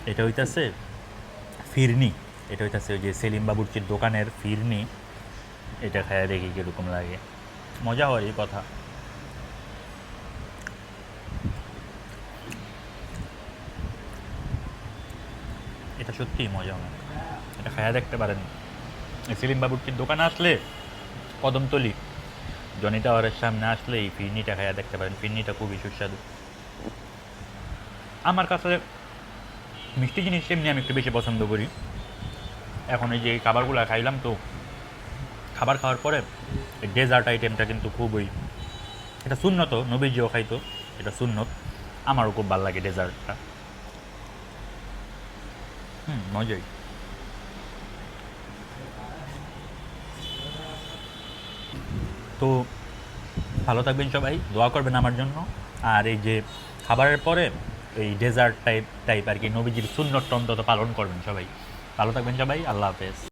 এটা হইতাছে ফিরনি, এটা হইতাছে ওই যে সেলিম বাবুর্চির দোকানের ফিরনি। এটা খায়া দেখি কীরকম লাগে, মজা হয় এই কথা। এটা সত্যিই মজা অনেক, এটা খায়া দেখতে পারেন। এই সেলিম বাবুর্চির দোকানে আসলে কদমতলি জনি টাওয়ারের সামনে আসলে এই ফিরনিটা খায়া দেখতে পারেন, ফিরনিটা খুবই সুস্বাদু। আমার কাছে মিষ্টি জিনিস এমনি আমি একটু বেশি পছন্দ করি। এখন এই যে এই খাবারগুলো খাইলাম, তো খাবার খাওয়ার পরে এই ডেজার্ট আইটেমটা কিন্তু খুবই, এটা সুন্নত, নবীজিও খাইতো, এটা সুন্নত। আমারও খুব ভালো লাগে ডেজার্টটা। মজাই। তো ভালো থাকবেন সবাই, দোয়া করবেন আমার জন্য। আর এই যে খাবারের পরে এই ডেজার্ট টাইপ আর কি নবীজির সুন্নতটা অন্তত পালন করবেন সবাই। ভালো থাকবেন সবাই, আল্লাহ হাফেজ।